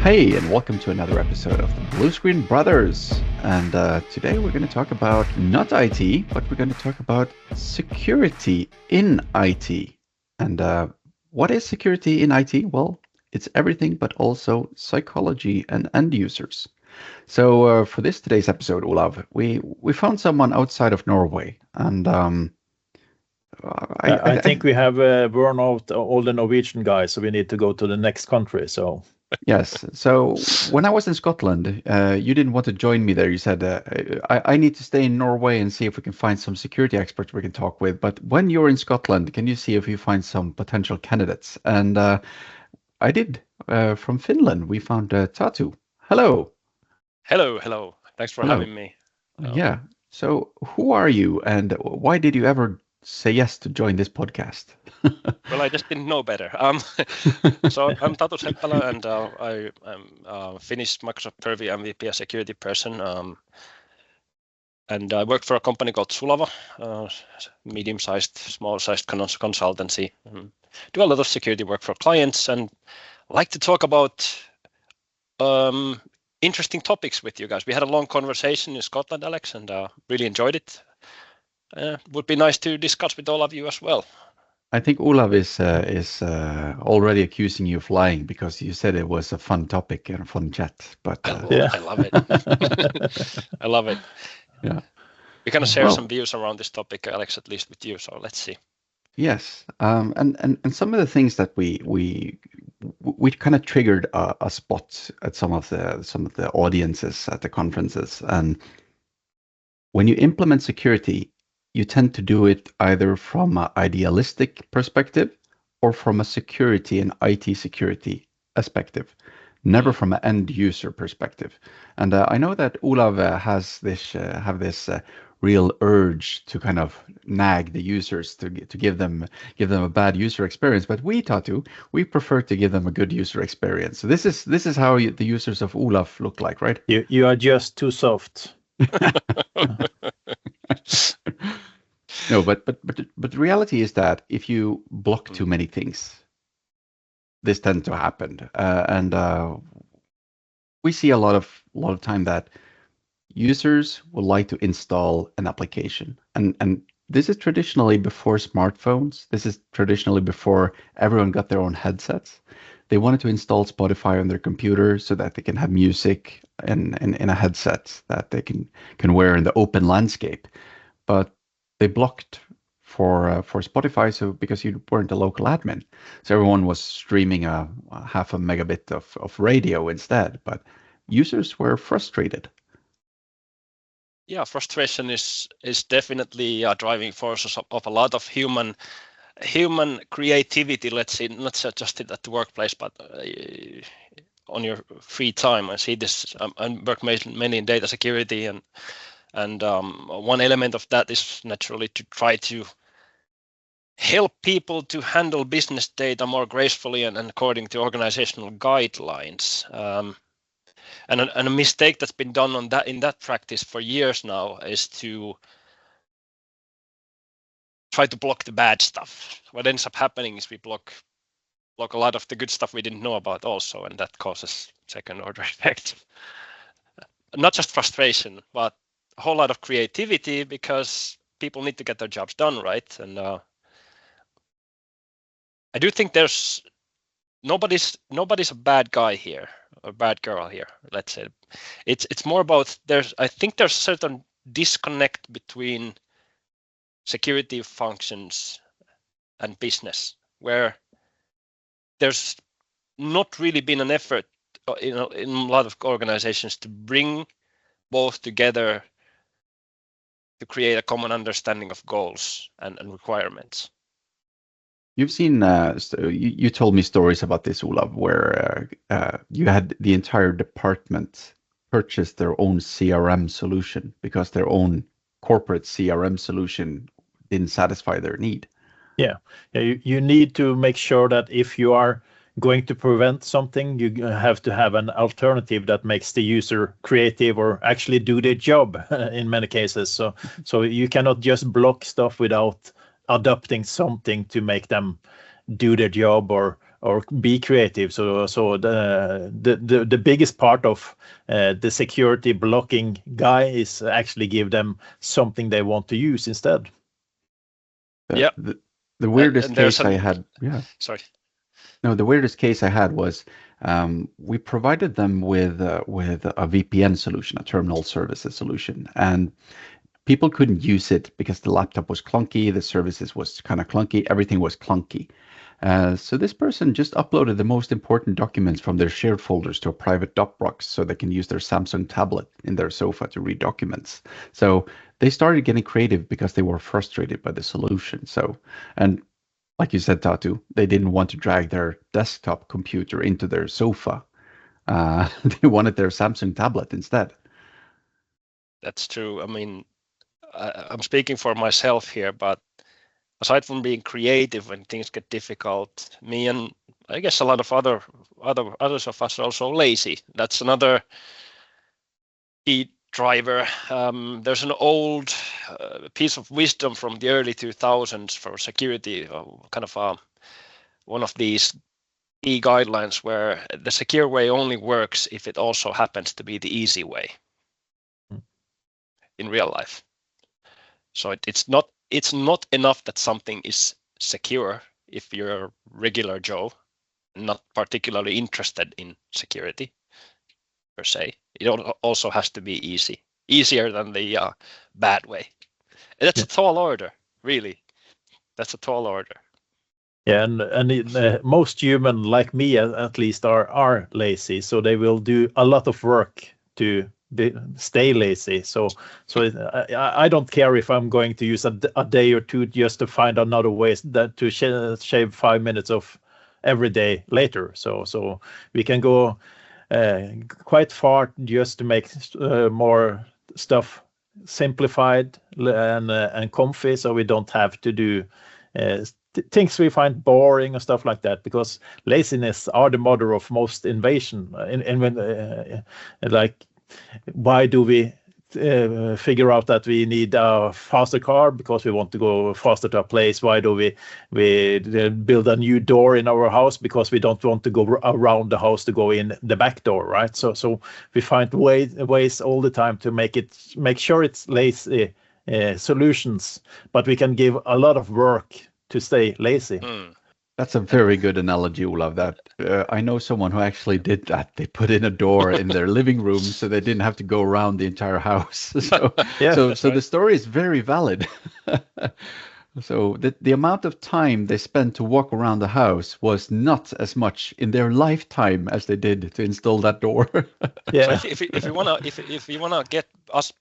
Hey, and welcome to another episode of the BlueScreen Brothers. And today we're going to talk about not IT, but we're going to talk about security in IT. And what is security in IT? Well, it's everything, but also psychology and end users. So for today's episode, Olav, we found someone outside of Norway, and I think we have worn out all the Norwegian guys, so we need to go to the next country. So yes. So when I was in Scotland, you didn't want to join me there. You said, I need to stay in Norway and see if we can find some security experts we can talk with. But when you're in Scotland, can you see if you find some potential candidates? And I did. From Finland, we found Tatu. Hello. Hello. Thanks for having me. Yeah. So who are you and why did you ever say yes to join this podcast? Well, I just didn't know better. So I'm Tatu Seppälä, and I'm a Finnish Microsoft Purview MVP, a security person. And I work for a company called Solaat, medium-sized, small-sized consultancy. Do a lot of security work for clients and like to talk about interesting topics with you guys. We had a long conversation in Scotland, Alex, and really enjoyed it. Would be nice to discuss with all of you as well. I think Olav is already accusing you of lying because you said it was a fun topic and a fun chat. But I love it. I love it. Yeah, we're gonna share some views around this topic, Alex, at least with you. So let's see. Yes, and some of the things that we kind of triggered a spot at some of the audiences at the conferences, and when you implement security, you tend to do it either from an idealistic perspective or from a security and IT security perspective, never from an end user perspective. And I know that Olav has this real urge to kind of nag the users to give them a bad user experience, but we Tatu, we prefer to give them a good user experience. So this is how the users of Olav look like, right? You are just too soft. No, but the reality is that if you block too many things, this tends to happen, and we see a lot of time that users would like to install an application, and this is traditionally before smartphones. This is traditionally before everyone got their own headsets. They wanted to install Spotify on their computer so that they can have music in a headset that they can wear in the open landscape, but they blocked for Spotify, so because you weren't a local admin, so everyone was streaming a half a megabit of radio instead. But users were frustrated. Yeah, frustration is definitely a driving force of a lot of human creativity. Let's say not just at the workplace, but on your free time. I see this. I work mainly in data security, and one element of that is naturally to try to help people to handle business data more gracefully and according to organizational guidelines. And a mistake that's been done in that practice for years now is to try to block the bad stuff. What ends up happening is we block a lot of the good stuff we didn't know about also, and that causes second order effect. Not just frustration, but a whole lot of creativity because people need to get their jobs done, right? And I do think there's nobody's a bad guy here or bad girl here. Let's say it's more about I think there's certain disconnect between security functions and business where there's not really been an effort in a lot of organizations to bring both together to create a common understanding of goals and requirements. You've seen, you told me stories about this, Olav, where you had the entire department purchase their own CRM solution because their own corporate CRM solution didn't satisfy their need. Yeah, you need to make sure that if you are going to prevent something, you have to have an alternative that makes the user creative or actually do their job in many cases. So you cannot just block stuff without adopting something to make them do their job or or be creative. So the biggest part of the security blocking guy is actually give them something they want to use instead. Yeah. The weirdest and there's case I had. Yeah. Sorry. No, the weirdest case I had was we provided them with a VPN solution, a terminal services solution, and people couldn't use it because the laptop was clunky, the services was kind of clunky, everything was clunky. So this person just uploaded the most important documents from their shared folders to a private Dropbox so they can use their Samsung tablet in their sofa to read documents. So they started getting creative because they were frustrated by the solution. So, and like you said, Tatu, they didn't want to drag their desktop computer into their sofa. They wanted their Samsung tablet instead. That's true. I mean, I'm speaking for myself here, but aside from being creative when things get difficult, me and I guess a lot of others of us are also lazy. That's another key driver. There's an old piece of wisdom from the early 2000s for security, kind of one of these key guidelines where the secure way only works if it also happens to be the easy way in real life. So it's not enough that something is secure if you're a regular Joe, not particularly interested in security per se. It also has to be easier than the bad way. And that's a tall order, really. That's a tall order. Yeah, and most human, like me at least, are lazy, so they will do a lot of work to stay lazy. So I don't care if I'm going to use a day or two just to find another ways that to shave 5 minutes of every day later. So we can go quite far just to make more stuff simplified and comfy, so we don't have to do things we find boring or stuff like that, because laziness are the mother of most innovation. And when like, why do we figure out that we need a faster car? Because we want to go faster to a place. Why do we build a new door in our house? Because we don't want to go around the house to go in the back door, right? So we find ways all the time to make sure it's lazy solutions, but we can give a lot of work to stay lazy. That's a very good analogy, Olav. That I know someone who actually did that. They put in a door in their living room so they didn't have to go around the entire house. So the story is very valid. So the amount of time they spent to walk around the house was not as much in their lifetime as they did to install that door. Yeah. So if you wanna get us,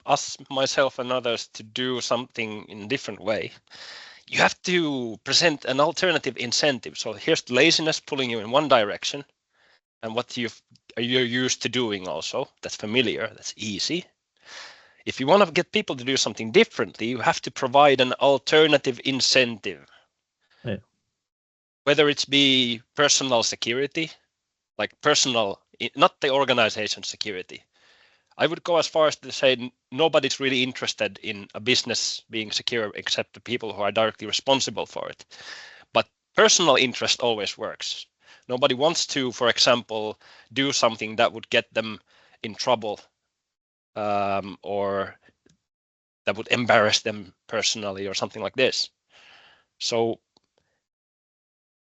myself, and others to do something in a different way, you have to present an alternative incentive. So here's the laziness pulling you in one direction, and what you're used to doing also. That's familiar, that's easy. If you want to get people to do something differently, you have to provide an alternative incentive. Yeah. Whether it's be personal security, like personal, not the organization security. I would go as far as to say nobody's really interested in a business being secure except the people who are directly responsible for it. But personal interest always works. Nobody wants to, for example, do something that would get them in trouble or that would embarrass them personally or something like this. So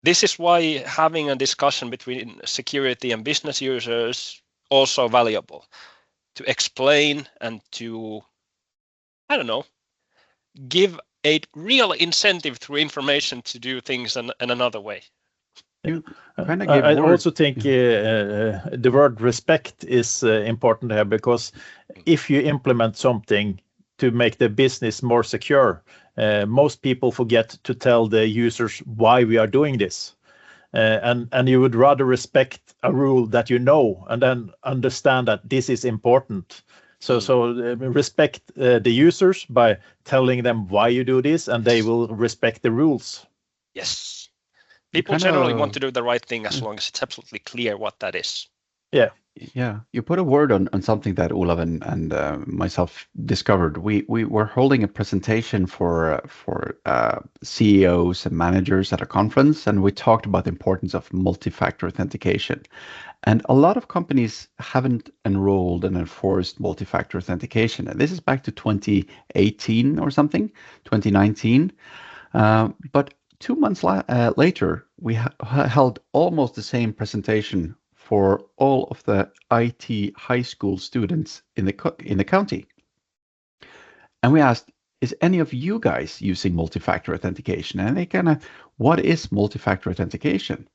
this is why having a discussion between security and business users also valuable. To explain and to, I don't know, give a real incentive through information to do things in another way. I also think the word respect is important here, because if you implement something to make the business more secure, most people forget to tell the users why we are doing this. And you would rather respect a rule that you know and then understand that this is important. So respect the users by telling them why you do this, and they will respect the rules. Yes. People generally want to do the right thing as long as it's absolutely clear what that is. Yeah. you put a word on something that Olav and myself discovered. We were holding a presentation for CEOs and managers at a conference, and we talked about the importance of multi-factor authentication. And a lot of companies haven't enrolled and enforced multi-factor authentication. And this is back to 2018 or something, 2019. But 2 months later, we held almost the same presentation for all of the IT high school students in the county. And we asked, is any of you guys using multi-factor authentication? And they what is multi-factor authentication?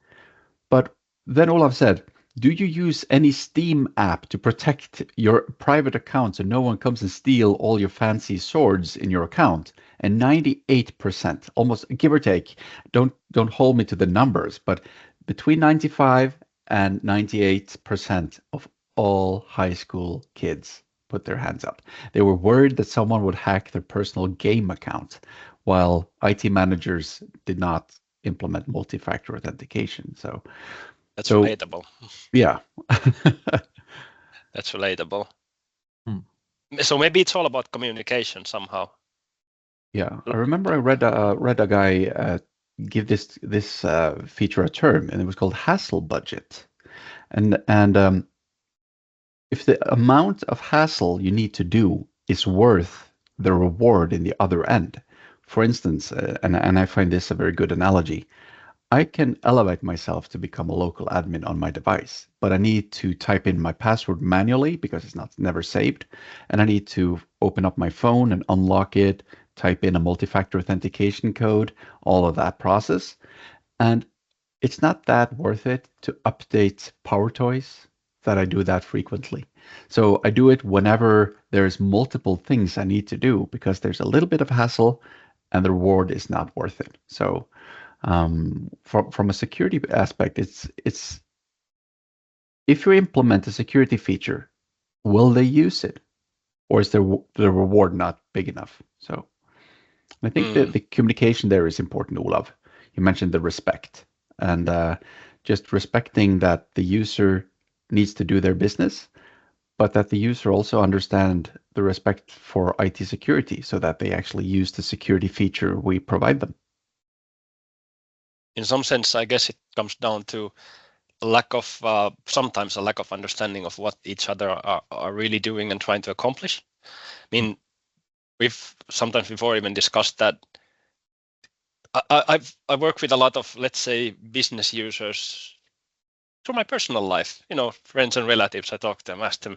But then Olav said, do you use any Steam app to protect your private account so no one comes and steal all your fancy swords in your account? And 98%, almost give or take, don't hold me to the numbers, but between 95 and 98% of all high school kids put their hands up. They were worried that someone would hack their personal game account, while IT managers did not implement multi-factor authentication. So that's relatable. Yeah. That's relatable. So maybe it's all about communication somehow. Yeah, I remember I read a guy give this feature a term, and it was called hassle budget. And if the amount of hassle you need to do is worth the reward in the other end, for instance, and I find this a very good analogy, I can elevate myself to become a local admin on my device, but I need to type in my password manually because it's never saved, and I need to open up my phone and unlock it, type in a multi-factor authentication code, all of that process. And it's not that worth it to update Power Toys that I do that frequently. So I do it whenever there's multiple things I need to do because there's a little bit of hassle and the reward is not worth it. So from a security aspect, it's if you implement a security feature, will they use it, or is the reward not big enough? So I think that the communication there is important, Olav. You mentioned the respect, and just respecting that the user needs to do their business, but that the user also understand the respect for IT security so that they actually use the security feature we provide them. In some sense, I guess it comes down to sometimes a lack of understanding of what each other are really doing and trying to accomplish. I mean, we've sometimes before even discussed that. I work with a lot of, let's say, business users through my personal life, friends and relatives. I talk to them, ask them,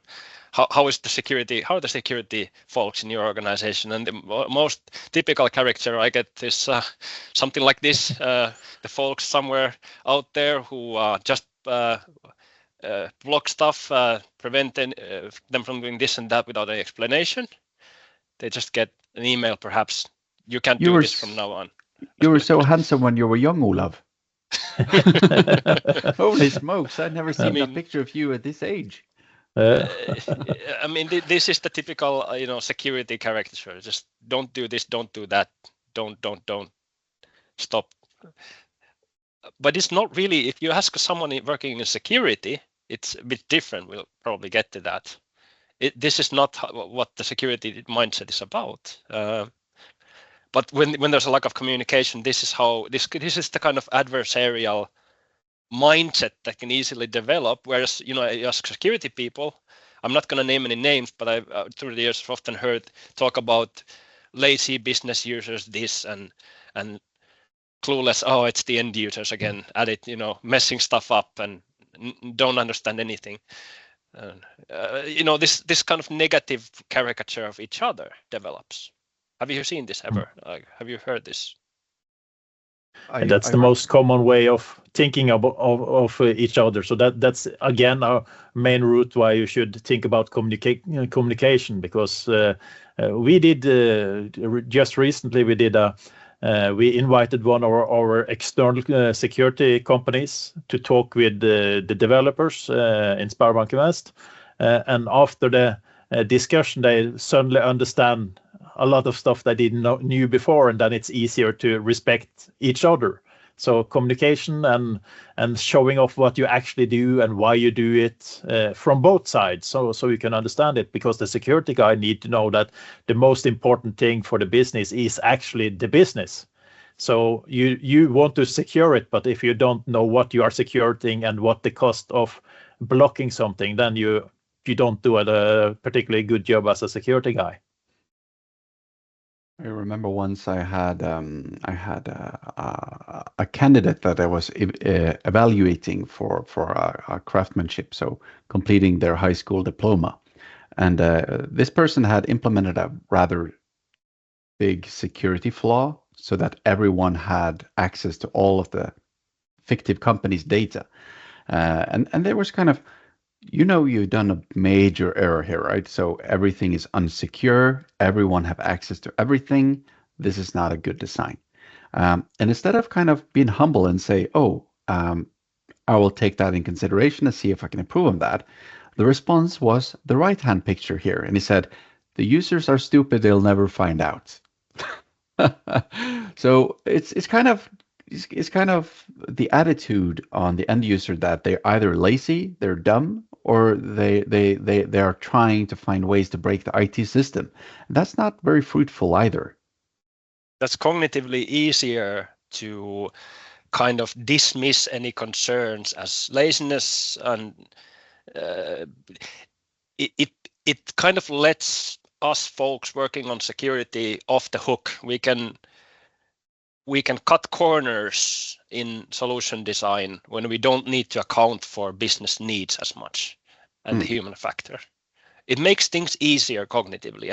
how are the security folks in your organization? And the most typical character I get is something like this, the folks somewhere out there who just block stuff, prevent them from doing this and that without any explanation. They just get an email, perhaps, you can't do this from now on. You were so handsome when you were young, Olav. Holy smokes, I've never seen a picture of you at this age. I mean, this is the typical, security character. Just don't do this, don't do that, don't, stop. But it's not really, if you ask someone working in security, it's a bit different. We'll probably get to that. This is not what the security mindset is about. But when there's a lack of communication, this is is the kind of adversarial mindset that can easily develop. Whereas, I ask security people, I'm not going to name any names, but I've through the years often heard talk about lazy business users, this and clueless. Oh, it's the end users again at it, messing stuff up and don't understand anything. This kind of negative caricature of each other develops. Have you seen this ever? Have you heard this? And that's the most common way of thinking of each other. So that's again our main route why you should think about communication, because we did just recently we invited one of our external security companies to talk with the developers in Sparbanken West, and after the discussion they suddenly understand a lot of stuff they didn't knew before, and then it's easier to respect each other. So communication and showing off what you actually do and why you do it from both sides, so you can understand it, because the security guy need to know that the most important thing for the business is actually the business. So you want to secure it, but if you don't know what you are securing and what the cost of blocking something, then you don't do a particularly good job as a security guy. I remember once I had a candidate that I was evaluating for a craftsmanship, so completing their high school diploma, and this person had implemented a rather big security flaw so that everyone had access to all of the fictive company's data, and there was kind of, you've done a major error here, right? So everything is unsecure. Everyone have access to everything. This is not a good design. And instead of kind of being humble and say, I will take that in consideration and see if I can improve on that, the response was the right-hand picture here. And he said, the users are stupid. They'll never find out. So it's kind of the attitude on the end user that they're either lazy, they're dumb, or they are trying to find ways to break the IT system. That's not very fruitful either. That's cognitively easier to kind of dismiss any concerns as laziness, and it kind of lets us folks working on security off the hook. We can cut corners in solution design when we don't need to account for business needs as much and the human factor. It makes things easier cognitively.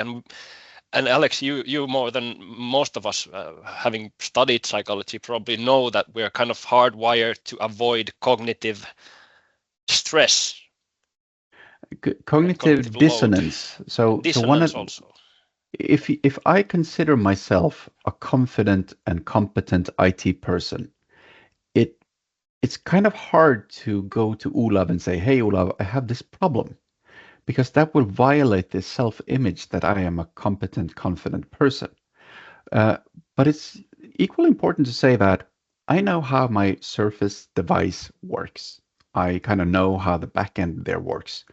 And Alex, you more than most of us, having studied psychology, probably know that we're kind of hardwired to avoid cognitive stress. Cognitive dissonance. Load. So dissonance also. If I consider myself a confident and competent IT person, it's kind of hard to go to Olav and say, hey, Olav, I have this problem, because that will violate this self-image that I am a competent, confident person. But it's equally important to say that I know how my Surface device works. I kind of know how the backend there works.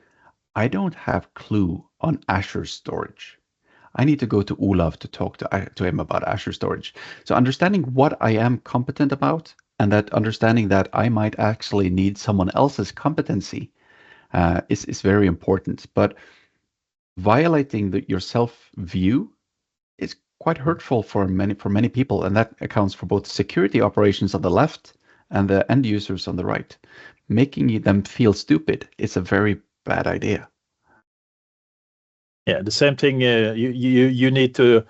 I don't have clue on Azure storage. I need to go to Olav to talk to him about Azure storage. So understanding what I am competent about, and that understanding that I might actually need someone else's competency is very important. But violating your self-view is quite hurtful for many people, and that accounts for both security operations on the left and the end users on the right. Making them feel stupid is a very bad idea. Yeah, the same thing. You need to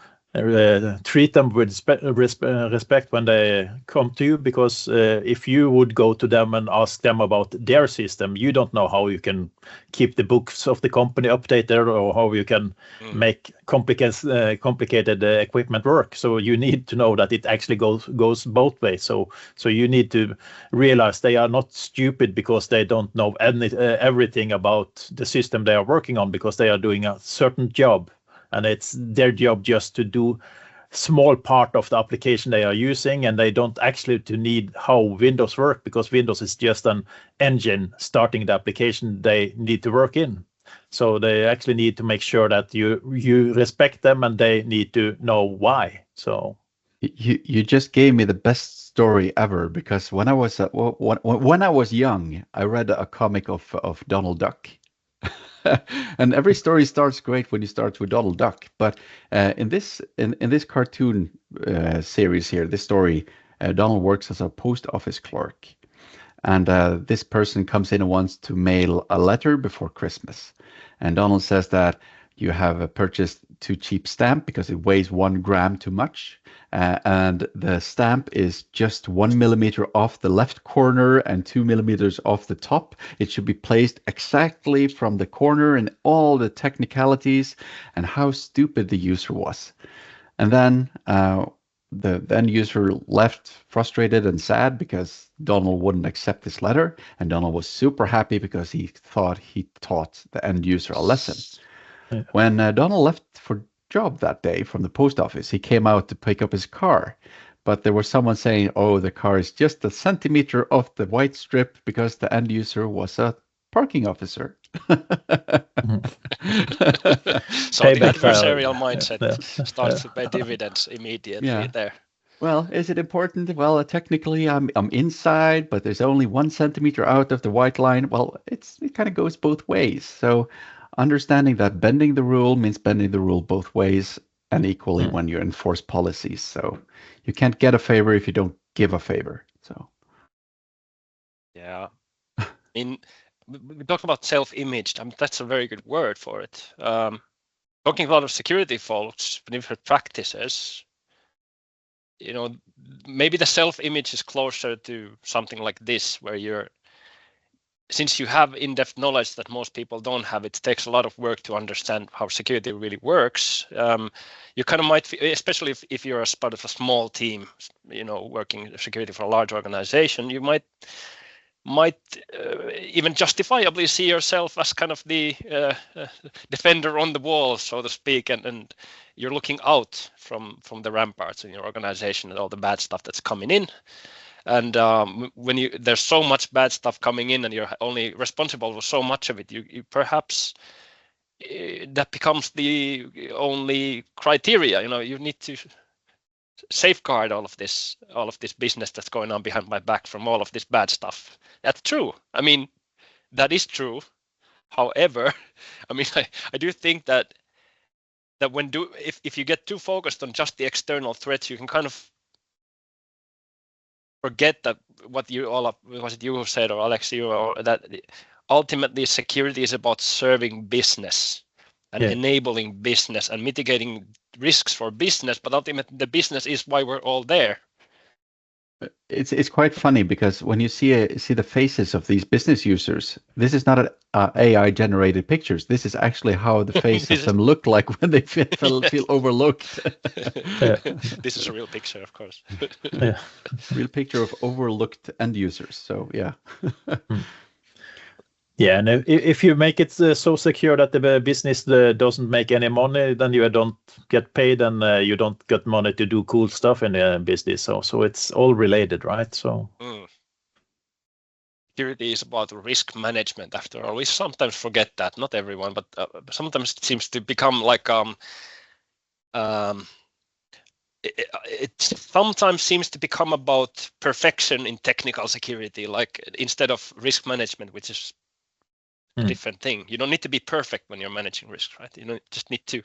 treat them with respect when they come to you, because if you would go to them and ask them about their system, you don't know how you can keep the books of the company updated, or how you can make complicated equipment work. So you need to know that it actually goes both ways. So you need to realize they are not stupid because they don't know everything about the system they are working on, because they are doing a certain job. And it's their job just to do small part of the application they are using, and they don't actually to need how Windows work, because Windows is just an engine starting the application they need to work in. So they actually need to make sure that you respect them, and they need to know why. So you just gave me the best story ever, because when I was young, I read a comic of Donald Duck. And every story starts great when you start with Donald Duck, but in this cartoon series here, this story, Donald works as a post office clerk, and this person comes in and wants to mail a letter before Christmas, and Donald says that you have purchased too cheap stamp because it weighs 1 gram too much, and the stamp is just 1 millimeter off the left corner and 2 millimeters off the top. It should be placed exactly from the corner, and all the technicalities, and how stupid the user was. And then the end user left frustrated and sad because Donald wouldn't accept this letter, and Donald was super happy because he thought he taught the end user a lesson. Yeah. When Donald left for job that day from the post office, he came out to pick up his car, but there was someone saying, "Oh, the car is just a centimeter off the white strip because the end user was a parking officer." So the Payback adversarial value. mindset starts to pay dividends immediately there. Well, is it important? Well, technically, I'm inside, but there's only 1 centimeter out of the white line. Well, it kind of goes both ways. So, understanding that bending the rule means bending the rule both ways, and equally when you enforce policies. So, you can't get a favor if you don't give a favor. So, yeah, we talk about self-image. That's a very good word for it. Talking about security folks, different practices. Maybe the self-image is closer to something like this, where since you have in-depth knowledge that most people don't have, it takes a lot of work to understand how security really works. You kind of might, especially if you're as part of a small team, working security for a large organization, you might even justifiably see yourself as kind of the defender on the wall, so to speak, and you're looking out from the ramparts in your organization and all the bad stuff that's coming in. And when there's so much bad stuff coming in and you're only responsible for so much of it, you perhaps that becomes the only criteria. You need to safeguard all of this business that's going on behind my back from all of this bad stuff. That's true. I mean, that is true. However, I mean, I do think that if you get too focused on just the external threats, you can kind of forget that was it you who said, or Alex, or that ultimately security is about serving business and enabling business and mitigating risks for business, but ultimately the business is why we're all there. It's quite funny because when you see the faces of these business users, this is not an AI generated pictures. This is actually how the face of them look like when they feel overlooked. This is a real picture, of course. Real picture of overlooked end users. So yeah. Yeah, and if you make it so secure that the business doesn't make any money, then you don't get paid and you don't get money to do cool stuff in the business. So it's all related, right? So security is about risk management. After all, we sometimes forget that. Not everyone, but sometimes it seems to become like it sometimes seems to become about perfection in technical security, like instead of risk management, which is a different thing. You don't need to be perfect when you're managing risks, right? You just need to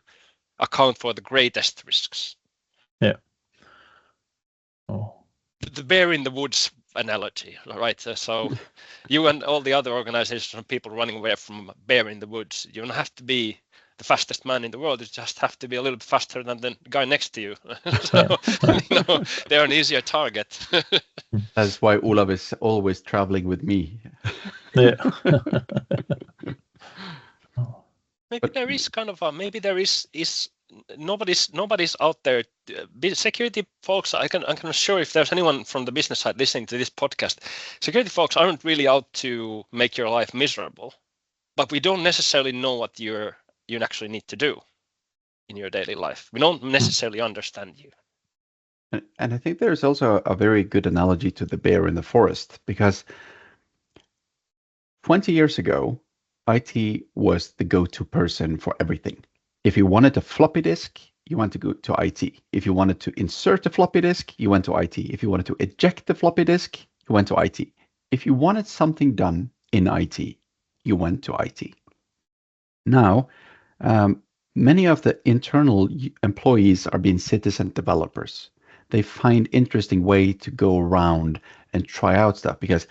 account for the greatest risks. Yeah. Oh. The bear in the woods analogy, right? So you and all the other organizations and people running away from a bear in the woods, you don't have to be the fastest man in the world. You just have to be a little bit faster than the guy next to you. So, they're an easier target. That's why Olav is always traveling with me. Yeah. Maybe there is kind of maybe there is nobody's out there. Security folks, I can assure if there's anyone from the business side listening to this podcast, security folks aren't really out to make your life miserable, but we don't necessarily know what you actually need to do in your daily life. We don't necessarily understand you. And I think there's also a very good analogy to the bear in the forest, because 20 years ago, IT was the go-to person for everything. If you wanted a floppy disk, you went to go to IT. If you wanted to insert a floppy disk, you went to IT. If you wanted to eject the floppy disk, you went to IT. If you wanted something done in IT, you went to IT. Now, many of the internal employees are being citizen developers. They find interesting way to go around and try out stuff, because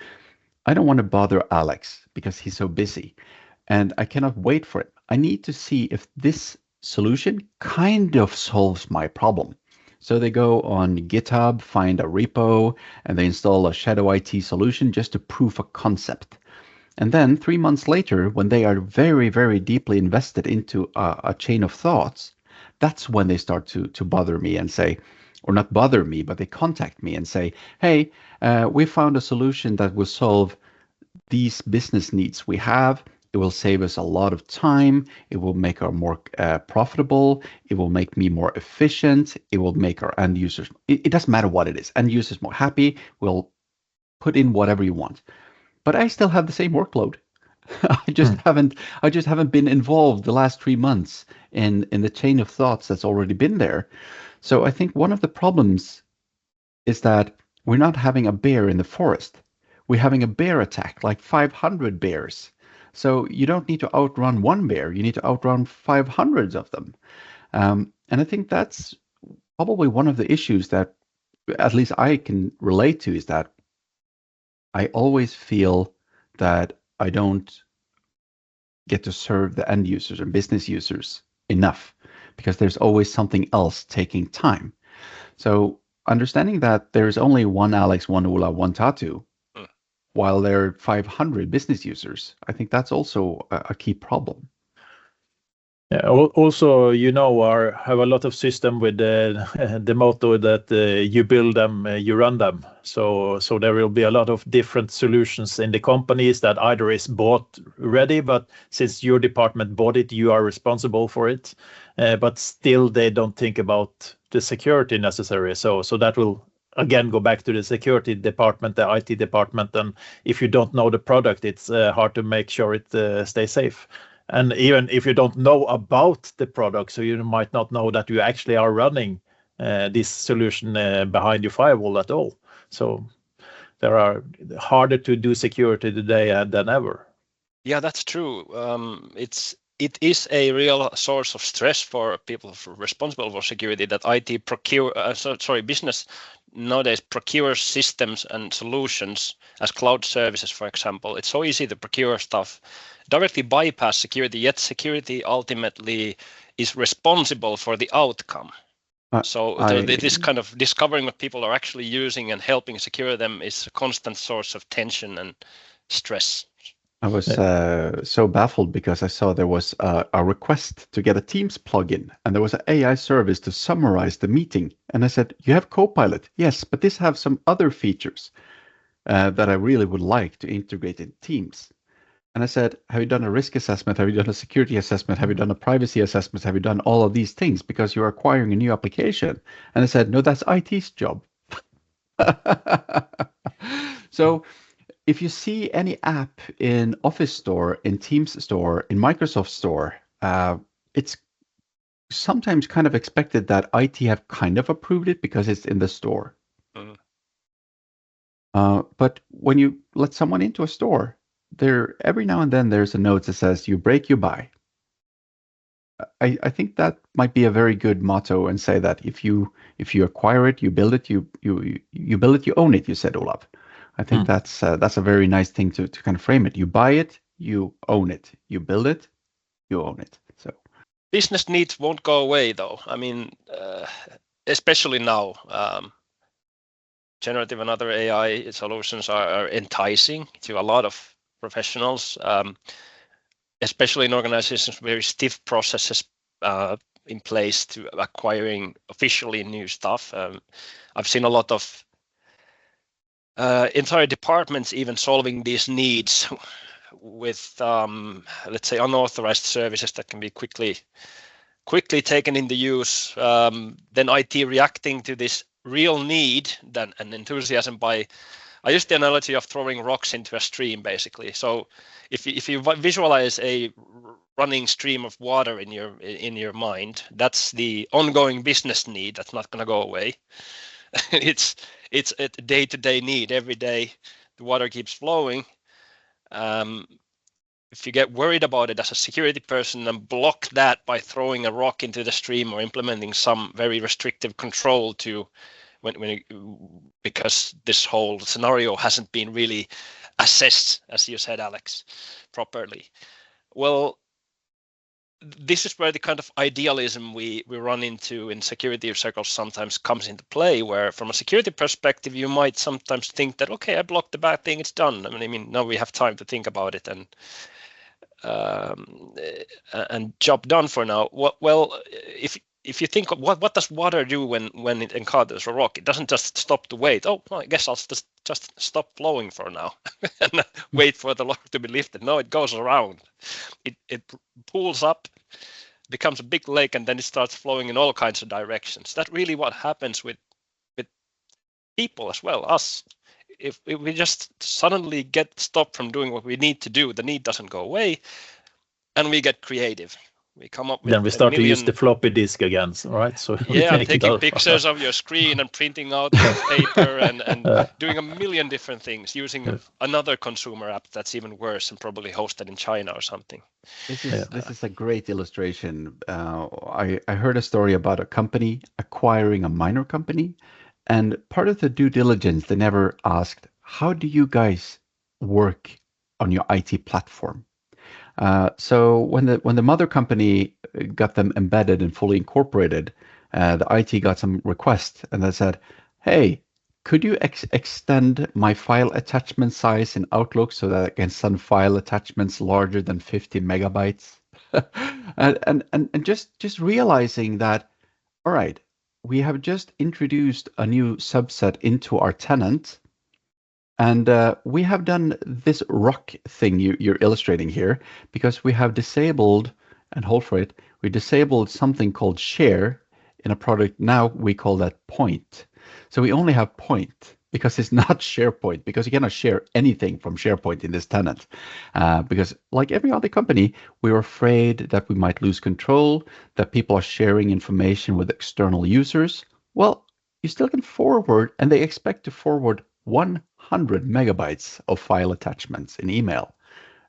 I don't want to bother Alex because he's so busy and I cannot wait for it. I need to see if this solution kind of solves my problem. So they go on GitHub, find a repo, and they install a shadow IT solution just to prove a concept. And then 3 months later, when they are very, very deeply invested into a chain of thoughts, that's when they start to bother me and say, or not bother me, but they contact me and say, hey, we found a solution that will solve these business needs we have. It will save us a lot of time. It will make our more profitable. It will make me more efficient. It will make our end users, it doesn't matter what it is, end users more happy. We'll put in whatever you want. But I still have the same workload. I just haven't been involved the last 3 months in the chain of thoughts that's already been there. So I think one of the problems is that we're not having a bear in the forest. We're having a bear attack, like 500 bears. So you don't need to outrun one bear. You need to outrun 500 of them. And I think that's probably one of the issues that at least I can relate to, is that I always feel that I don't get to serve the end users and business users enough, because there's always something else taking time. So understanding that there's only one Alex, one Olav, one Tatu, while there are 500 business users, I think that's also a key problem. Yeah, also, have a lot of system with the motto that you build them, you run them. So there will be a lot of different solutions in the companies that either is bought ready, but since your department bought it, you are responsible for it. But still, they don't think about the security necessary. So that will again go back to the security department, the IT department, and if you don't know the product, it's hard to make sure it stays safe. And even if you don't know about the product, so you might not know that you actually are running this solution behind your firewall at all. So there are harder to do security today than ever. Yeah, that's true. It is a real source of stress for people responsible for security that business nowadays procures systems and solutions as cloud services, for example. It's so easy to procure stuff, directly bypass security, yet security ultimately is responsible for the outcome. This kind of discovering what people are actually using and helping secure them is a constant source of tension and stress. I was so baffled because I saw there was a request to get a Teams plugin, and there was an AI service to summarize the meeting. And I said, you have Copilot? Yes, but this have some other features that I really would like to integrate in Teams. And I said, have you done a risk assessment? Have you done a security assessment? Have you done a privacy assessment? Have you done all of these things? Because you're acquiring a new application. And I said, no, that's IT's job. So if you see any app in Office Store, in Teams Store, in Microsoft Store, it's sometimes kind of expected that IT have kind of approved it because it's in the store. But when you let someone into a store, there every now and then there's a note that says, you break, you buy. I think that might be a very good motto, and say that if you acquire it, you build it, you build it, you own it, you said, Olav. I think that's a very nice thing to kind of frame it. You buy it, you own it. You build it, you own it. So business needs won't go away, though. I mean, especially now, generative and other AI solutions are enticing to a lot of professionals, especially in organizations with very stiff processes in place to acquiring officially new stuff. I've seen a lot of entire departments even solving these needs with, let's say, unauthorized services that can be quickly taken into use. Then IT reacting to this real need and enthusiasm by, I use the analogy of throwing rocks into a stream, basically. So if you visualize a running stream of water in your mind, that's the ongoing business need that's not going to go away. It's a day-to-day need. Every day the water keeps flowing. If you get worried about it as a security person and block that by throwing a rock into the stream or implementing some very restrictive control to because this whole scenario hasn't been really assessed, as you said, Alex, properly. Well, this is where the kind of idealism we run into in security circles sometimes comes into play, where from a security perspective, you might sometimes think that, okay, I blocked the bad thing, it's done. I mean, now we have time to think about it and job done for now. Well, if if you think of what does water do when it encounters a rock, it doesn't just stop to wait. Oh, well, I guess I'll just stop flowing for now and wait for the rock to be lifted. No, it goes around. It pulls up, becomes a big lake, and then it starts flowing in all kinds of directions. That's really what happens with people as well, us. If we just suddenly get stopped from doing what we need to do, the need doesn't go away, and we get creative. We come up with then we start to use the floppy disk again, right? So yeah, taking pictures of your screen and printing out the paper and doing a million different things, using another consumer app that's even worse and probably hosted in China or something. This is a great illustration. I heard a story about a company acquiring a minor company, and part of the due diligence, they never asked, how do you guys work on your IT platform? So when the mother company got them embedded and fully incorporated, the IT got some requests, and they said, hey, could you extend my file attachment size in Outlook so that I can send file attachments larger than 50 megabytes? and just realizing that, all right, we have just introduced a new subset into our tenant. And we have done this rock thing you're illustrating here because we have disabled, and hold for it, we disabled something called share in a product. Now we call that point. So we only have point because it's not SharePoint, because you cannot share anything from SharePoint in this tenant. Because like every other company, we were afraid that we might lose control, that people are sharing information with external users. Well, you still can forward, and they expect to forward 100 megabytes of file attachments in email.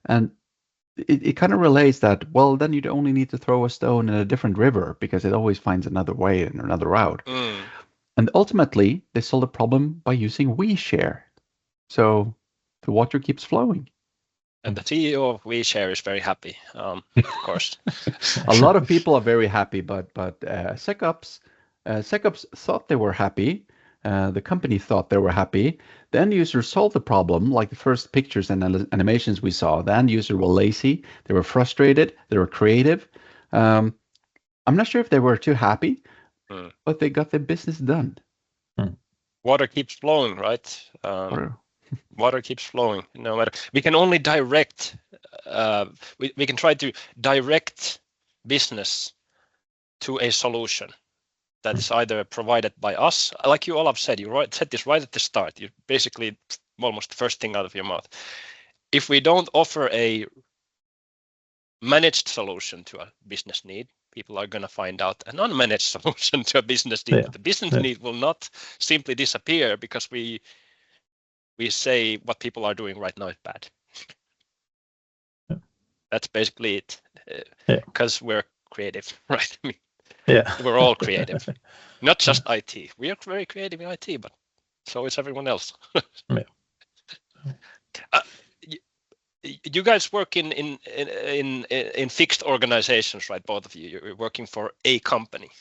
And it kind of relates that, well, then you'd only need to throw a stone in a different river because it always finds another way and another route. And ultimately, they solve the problem by using WeShare. So the water keeps flowing. And the CEO of WeShare is very happy, of course. A lot of people are very happy, but SecOps thought they were happy. The company thought they were happy. The end user solved the problem, like the first pictures and animations we saw. The end user were lazy. They were frustrated. They were creative. I'm not sure if they were too happy, but they got their business done. Water keeps flowing, right? Water keeps flowing. No matter, we can only direct. We can try to direct business to a solution that's either provided by us, like you Olav said. You said this right at the start. You basically almost the first thing out of your mouth. If we don't offer a managed solution to a business need, people are going to find out an unmanaged solution to a business need. Yeah. The business need will not simply disappear because we say what people are doing right now is bad. Yeah. That's basically it. Because we're creative, right? We're all creative, not just IT. We are very creative in IT, but so is everyone else. You guys work in fixed organizations, right? Both of you. You're working for a company.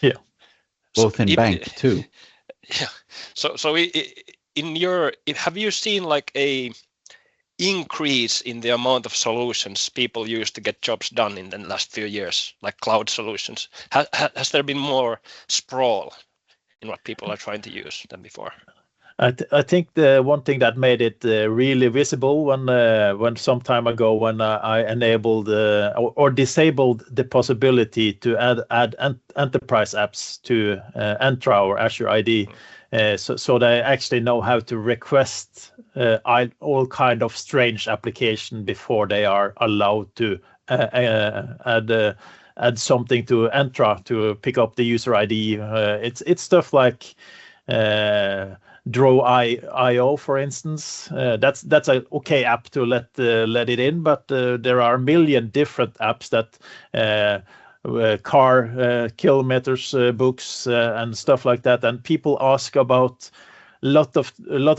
Yeah. Both in bank too. Yeah. So in your, have you seen like a increase in the amount of solutions people use to get jobs done in the last few years, like cloud solutions? Has there been more sprawl in what people are trying to use than before? I think the one thing that made it really visible when some time ago when I enabled or disabled the possibility to add enterprise apps to Entra or Azure ID. So they actually know how to request all kind of strange application before they are allowed to add something to Entra to pick up the user ID. It's stuff like Draw.io, for instance. That's an okay app to let it in, but there are a million different apps that car kilometers books and stuff like that, and people ask about a lot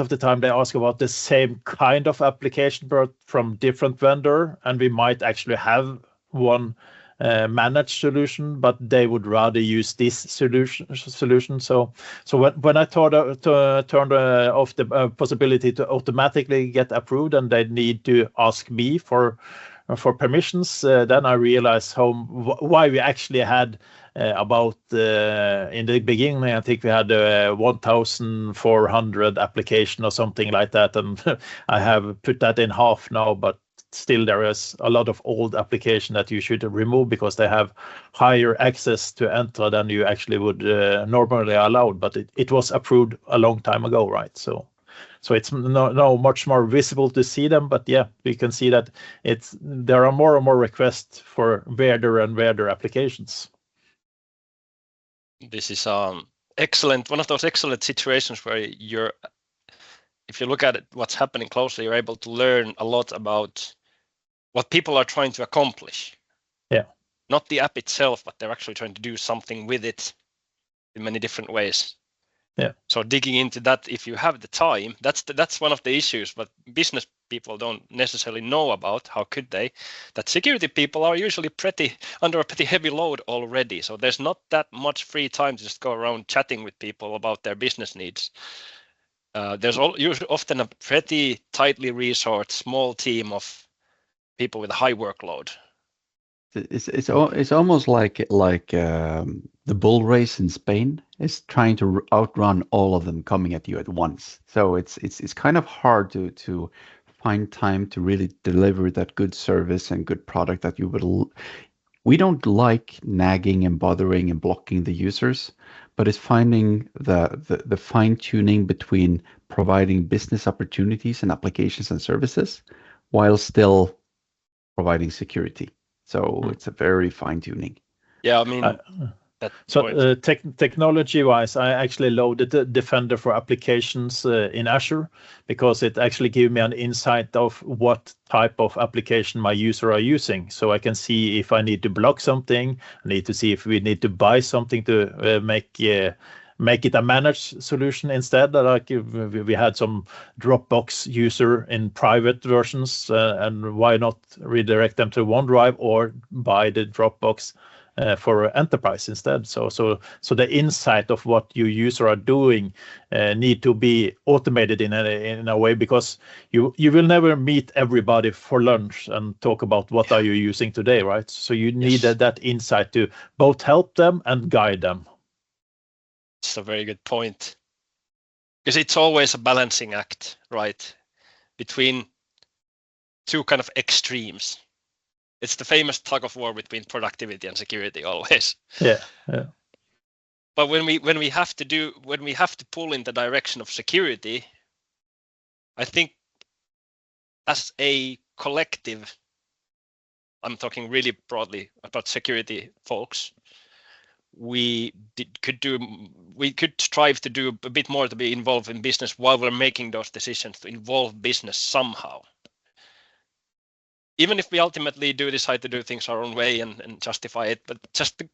of the time they ask about the same kind of application but from different vendor, and we might actually have one managed solution, but they would rather use this solution. So when I turned off the possibility to automatically get approved, and they need to ask me for for permissions, then I realized why we actually had about in the beginning, I think we had 1,400 application or something like that, and I have put that in half now, but still there is a lot of old application that you should remove because they have higher access to enter than you actually would normally allowed, but it was approved a long time ago, right? So it's now much more visible to see them, but yeah, we can see that there are more and more requests for weirder and weirder applications. This is excellent, one of those excellent situations where if you look at it, what's happening closely, you're able to learn a lot about what people are trying to accomplish. Yeah. Not the app itself, but they're actually trying to do something with it in many different ways. Yeah. So digging into that, if you have the time, that's one of the issues, but business people don't necessarily know about. How could they? That security people are usually under a pretty heavy load already. So there's not that much free time to just go around chatting with people about their business needs. There's usually often a pretty tightly resourced small team of people with a high workload. It's almost like the bull race in Spain is trying to outrun all of them coming at you at once. So it's kind of hard to find time to really deliver that good service and good product that you would. We don't like nagging and bothering and blocking the users, but it's finding the fine tuning between providing business opportunities and applications and services while still providing security. So it's a very fine tuning. Yeah, I mean, technology-wise, I actually loaded the Defender for applications in Azure because it actually gives me an insight of what type of application my user are using. So I can see if I need to block something, I need to see if we need to buy something to make it a managed solution instead. Like we had some Dropbox user in private versions, and why not redirect them to OneDrive or buy the Dropbox for enterprise instead. So the insight of what your user are doing need to be automated in a way, because you will never meet everybody for lunch and talk about what are you using today, right? So you need that insight to both help them and guide them. It's a very good point, because it's always a balancing act, right, between two kind of extremes. It's the famous tug of war between productivity and security always. Yeah. But when we have to pull in the direction of security, I think as a collective, I'm talking really broadly about security folks, we could strive to do a bit more to be involved in business while we're making those decisions, to involve business somehow. Even if we ultimately do decide to do things our own way and justify it, but just to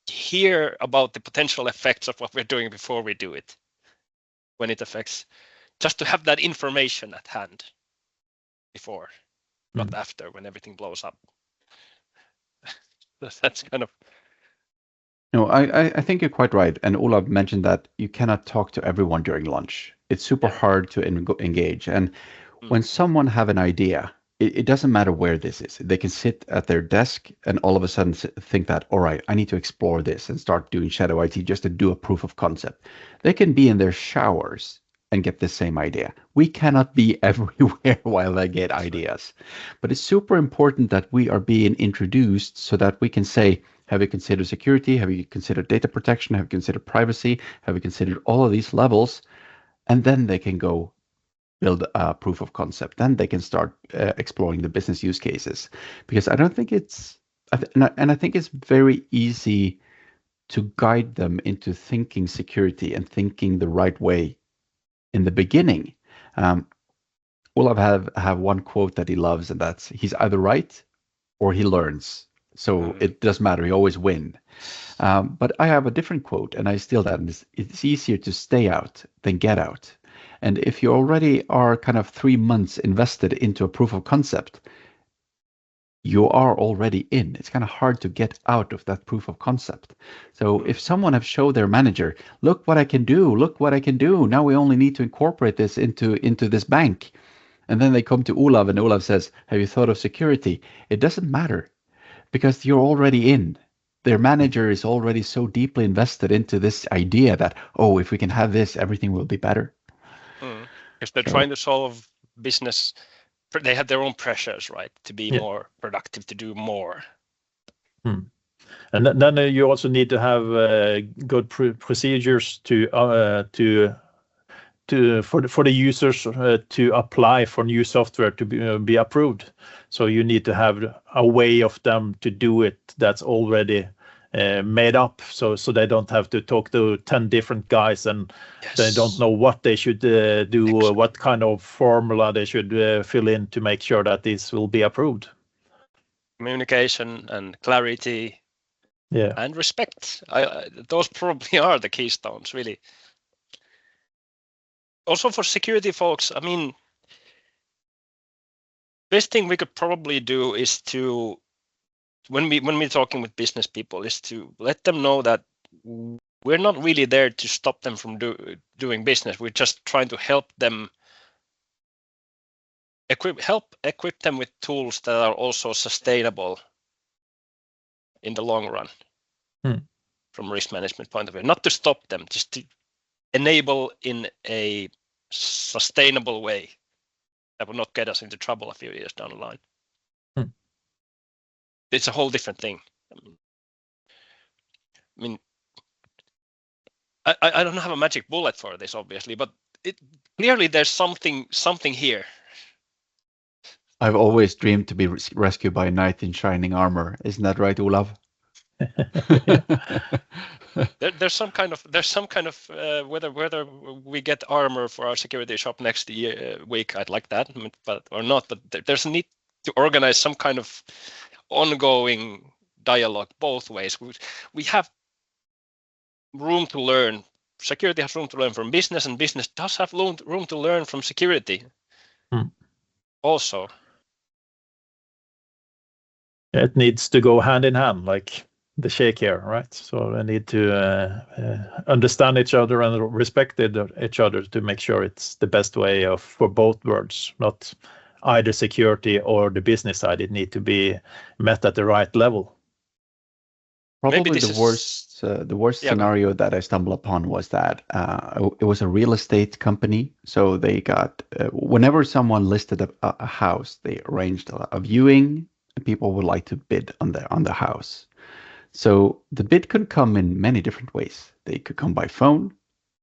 hear about the potential effects of what we're doing before we do it, when it affects, just to have that information at hand before, not after, when everything blows up. That's kind of. No, I think you're quite right. And Olav mentioned that you cannot talk to everyone during lunch. It's super hard to engage. And when someone have an idea, it doesn't matter where this is. They can sit at their desk and all of a sudden think that, all right, I need to explore this and start doing shadow IT just to do a proof of concept. They can be in their showers and get the same idea. We cannot be everywhere while they get ideas. But it's super important that we are being introduced so that we can say, have you considered security? Have you considered data protection? Have you considered privacy? Have you considered all of these levels? And then they can go build a proof of concept. Then they can start exploring the business use cases. Because I don't think I think it's very easy to guide them into thinking security and thinking the right way in the beginning. Olav have one quote that he loves, and that's, he's either right or he learns. So it doesn't matter. He always win. But I have a different quote, and I steal that. And it's easier to stay out than get out. And if you already are kind of 3 months invested into a proof of concept, you are already in. It's kind of hard to get out of that proof of concept. So if someone have showed their manager, look what I can do, look what I can do. Now we only need to incorporate this into this bank. And then they come to Olav, and Olav says, have you thought of security? It doesn't matter, because you're already in. Their manager is already so deeply invested into this idea that, oh, if we can have this, everything will be better. Because they're trying to solve business. They have their own pressures, right? To be more productive, to do more. And then you also need to have good procedures for the users to apply for new software to be approved. So you need to have a way of them to do it that's already made up, so they don't have to talk to 10 different guys and they don't know what they should do, or what kind of formula they should fill in to make sure that this will be approved. Communication and clarity. Yeah. And respect. Those probably are the keystones, really. Also for security folks, I mean, best thing we could probably do is to, when we're talking with business people, is to let them know that we're not really there to stop them from doing business. We're just trying to help them, equip them with tools that are also sustainable in the long run. From a risk management point of view, not to stop them, just to enable in a sustainable way that will not get us into trouble a few years down the line. It's a whole different thing. I mean, I don't have a magic bullet for this, obviously, but clearly there's something here. I've always dreamed to be rescued by a knight in shining armor. Isn't that right, Olav? There's some kind of whether we get armor for our security shop next week, I'd like that, but or not. But there's a need to organize some kind of ongoing dialogue both ways. We have room to learn. Security has room to learn from business, and business does have room to learn from security. Also, it needs to go hand in hand, like the shake here, right? So they need to understand each other and respect each other to make sure it's the best way for both worlds, not either security or the business side. It need to be met at the right level. Probably the worst scenario that I stumbled upon was that it was a real estate company. So they got whenever someone listed a house, they arranged a viewing, and people would like to bid on the house. So the bid could come in many different ways. They could come by phone,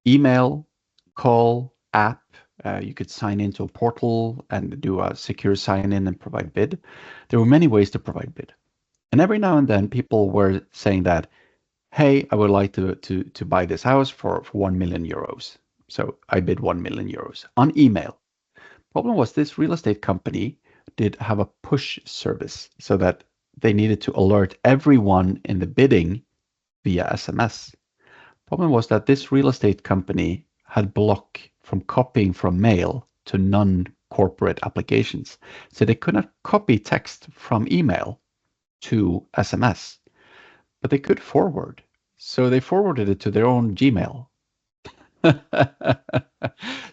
email, call, app. You could sign into a portal and do a secure sign-in and provide bid. There were many ways to provide bid. And every now and then people were saying that, hey, I would like to buy this house for 1 million euros. So I bid 1 million euros on email. Problem was this real estate company did have a push service so that they needed to alert everyone in the bidding via SMS. Problem was that this real estate company had block from copying from mail to non-corporate applications. So they could not copy text from email to SMS, but they could forward. So they forwarded it to their own Gmail.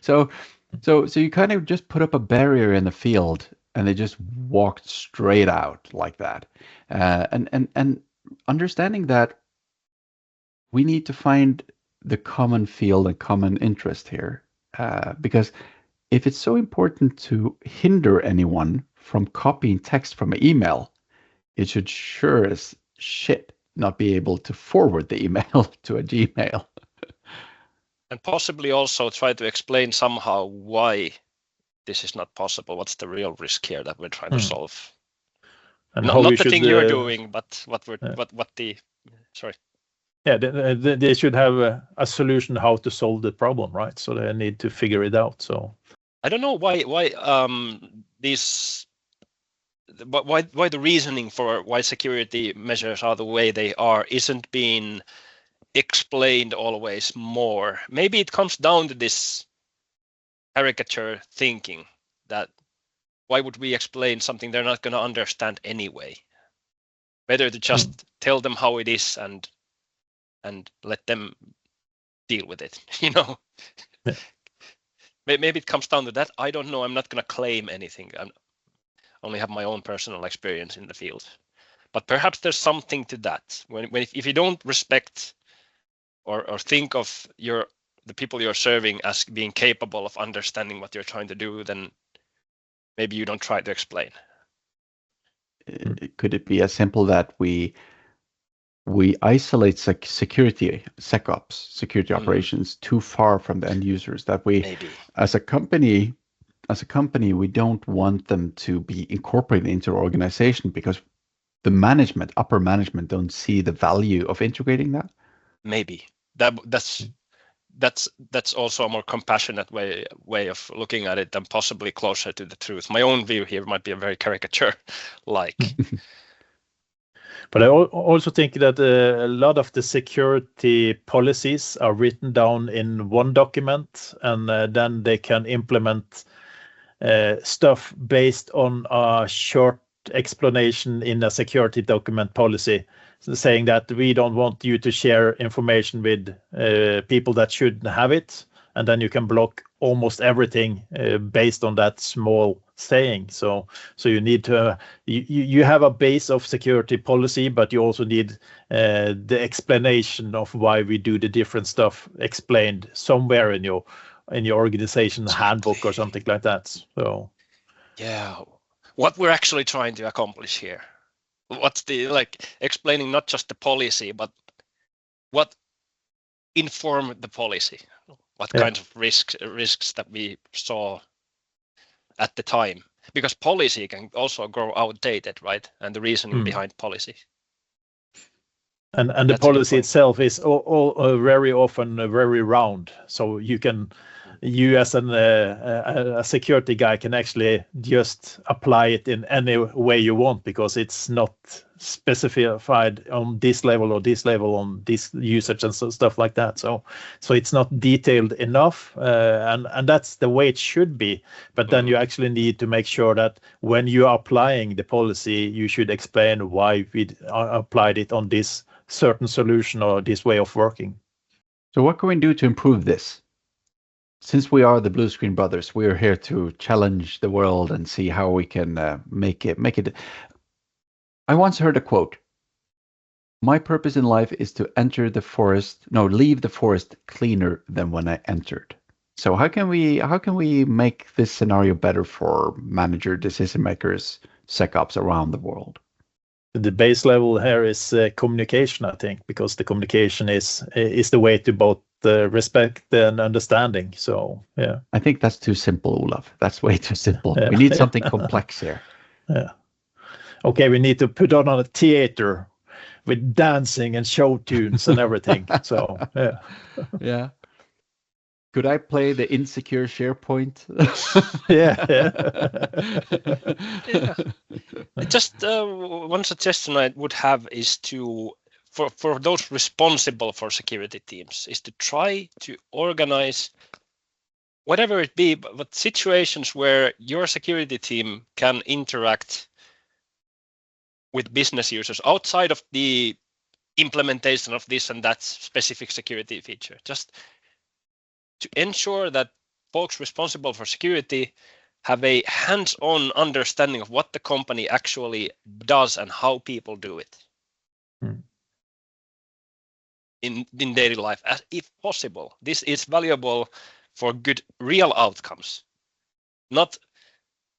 So you kind of just put up a barrier in the field, and they just walked straight out like that. And understanding that we need to find the common field and common interest here, because if it's so important to hinder anyone from copying text from an email, it should sure as shit not be able to forward the email to a Gmail. And possibly also try to explain somehow why this is not possible. What's the real risk here that we're trying to solve? And not the thing you're doing, but what the sorry. Yeah, they should have a solution how to solve the problem, right? So they need to figure it out. So I don't know why the reasoning for why security measures are the way they are isn't being explained always more. Maybe it comes down to this caricature thinking that why would we explain something they're not going to understand anyway? Better to just tell them how it is and let them deal with it, you know. maybe it comes down to that. I don't know. I'm not going to claim anything. I only have my own personal experience in the field. But perhaps there's something to that. If you don't respect or think of the people you're serving as being capable of understanding what you're trying to do, then maybe you don't try to explain. Could it be as simple that we isolate security, SecOps, security operations too far from the end users, that we, maybe, as a company, we don't want them to be incorporated into our organization because the upper management don't see the value of integrating that? Maybe. That's also a more compassionate way of looking at it and possibly closer to the truth. My own view here might be a very caricature-like. But I also think that a lot of the security policies are written down in one document, and then they can implement stuff based on a short explanation in a security document policy, saying that we don't want you to share information with people that shouldn't have it, and then you can block almost everything based on that small saying. So you need to you have a base of security policy, but you also need the explanation of why we do the different stuff explained somewhere in your organization handbook or something like that. So yeah, what we're actually trying to accomplish here. What's explaining not just the policy, but what informed the policy, what kinds of risks that we saw at the time, because policy can also grow outdated, right? And the reasoning behind policy. And the policy itself is all very often very round, so you as a security guy can actually just apply it in any way you want, because it's not specified on this level or this level on this usage and stuff like that. So it's not detailed enough, and that's the way it should be. But then you actually need to make sure that when you are applying the policy, you should explain why we applied it on this certain solution or this way of working. So what can we do to improve this? Since we are the BlueScreen brothers, we are here to challenge the world and see how we can make it. I once heard a quote: "My purpose in life is to leave the forest cleaner than when I entered." So how can we make this scenario better for decision makers, SecOps around the world? The base level here is communication, I think, because the communication is the way to both respect and understanding. So yeah, I think that's too simple, Olav. That's way too simple. We need something complex here. Yeah. Okay, we need to put on a theater with dancing and show tunes and everything. So yeah. Yeah. Could I play the insecure SharePoint? Yeah. Just one suggestion I would have is for those responsible for security teams, is to try to organize whatever it be, but situations where your security team can interact with business users outside of the implementation of this and that specific security feature. Just to ensure that folks responsible for security have a hands-on understanding of what the company actually does and how people do it in daily life, as if possible. This is valuable for good real outcomes, not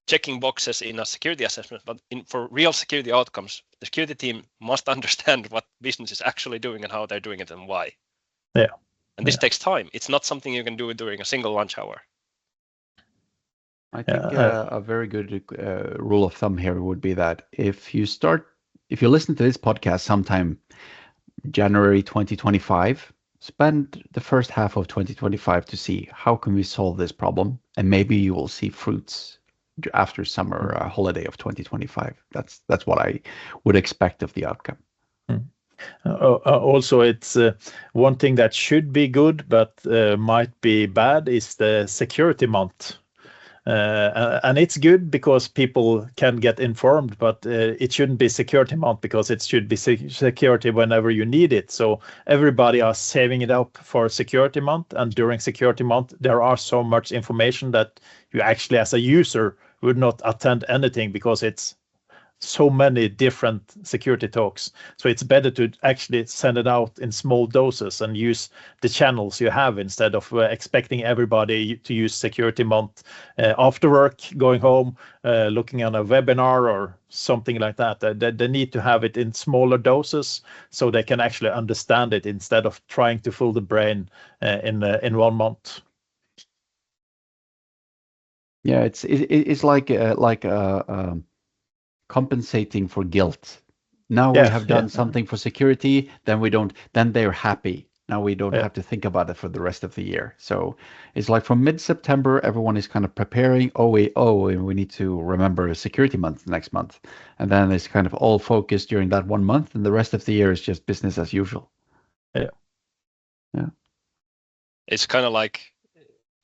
checking boxes in a security assessment, but for real security outcomes. The security team must understand what business is actually doing and how they're doing it and why. Yeah. And this takes time. It's not something you can do during a single lunch hour. I think a very good rule of thumb here would be that if you listen to this podcast sometime January 2025, spend the first half of 2025 to see how can we solve this problem, and maybe you will see fruits after summer holiday of 2025. That's what I would expect of the outcome. Also, it's one thing that should be good but might be bad is the security month. And it's good because people can get informed, but it shouldn't be security month because it should be security whenever you need it. So everybody are saving it up for security month, and during security month there are so much information that you actually as a user would not attend anything because it's so many different security talks. So it's better to actually send it out in small doses and use the channels you have instead of expecting everybody to use security month after work, going home, looking on a webinar or something like that. They need to have it in smaller doses so they can actually understand it instead of trying to fill the brain in 1 month. Yeah, it's like compensating for guilt. Now we have done something for security, then they're happy. Now we don't have to think about it for the rest of the year. So it's like from mid-September, everyone is kind of preparing. We need to remember security month next month. And then it's kind of all focused during that 1 month, and the rest of the year is just business as usual. Yeah. It's kind of like,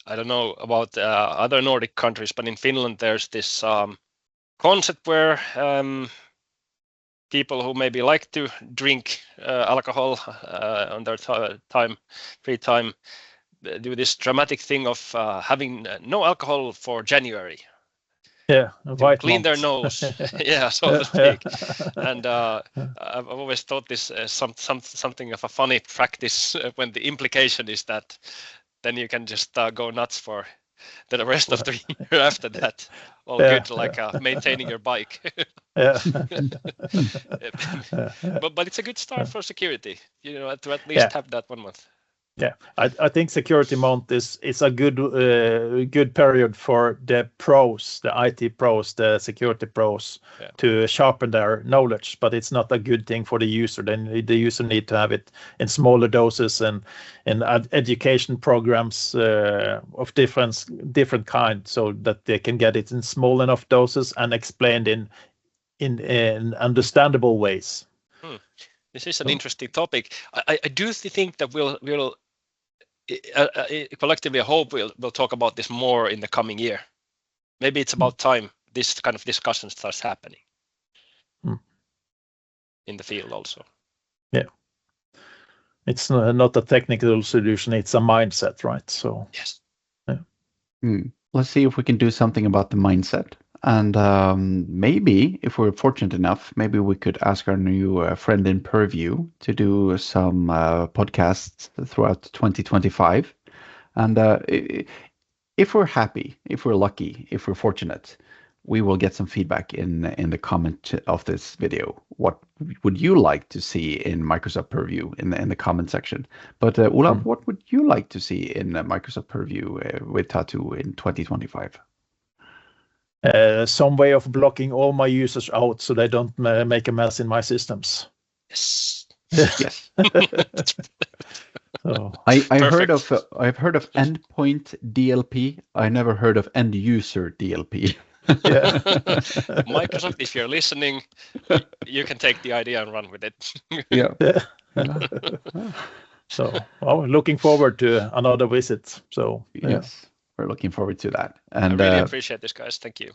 I don't know about other Nordic countries, but in Finland there's this concept where people who maybe like to drink alcohol on their free time do this dramatic thing of having no alcohol for January. Yeah, to clean their nose. Yeah, so to speak. And I've always thought this something of a funny practice when the implication is that then you can just go nuts for the rest of the year after that. All good, like maintaining your bike. Yeah. But it's a good start for security, to at least have that 1 month. Yeah, I think security month is a good period for the pros, the IT pros, the security pros to sharpen their knowledge, but it's not a good thing for the user. Then the user need to have it in smaller doses and in education programs of different kind, so that they can get it in small enough doses and explained in understandable ways. This is an interesting topic. I do think that we'll collectively, I hope we'll talk about this more in the coming year. Maybe it's about time this kind of discussion starts happening in the field also. Yeah, it's not a technical solution; it's a mindset, right? So yes. Let's see if we can do something about the mindset. And maybe, if we're fortunate enough, maybe we could ask our new friend in Purview to do some podcasts throughout 2025. And if we're happy, if we're lucky, if we're fortunate, we will get some feedback in the comment of this video. What would you like to see in Microsoft Purview in the comment section? But Olav, what would you like to see in Microsoft Purview with Tatu in 2025? Some way of blocking all my users out so they don't make a mess in my systems. Yes. Yes. So, I've heard of endpoint DLP. I never heard of end user DLP. Yeah. Microsoft, if you're listening, you can take the idea and run with it. Yeah. So, looking forward to another visit. So yes. We're looking forward to that. And I really appreciate this, guys. Thank you.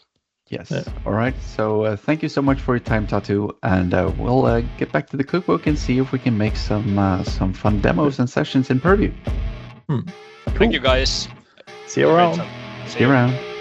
Yes. Yeah. All right. So thank you so much for your time, Tatu. And we'll get back to the cookbook and see if we can make some fun demos and sessions in Purview. Thank you, guys. See you around. See you around.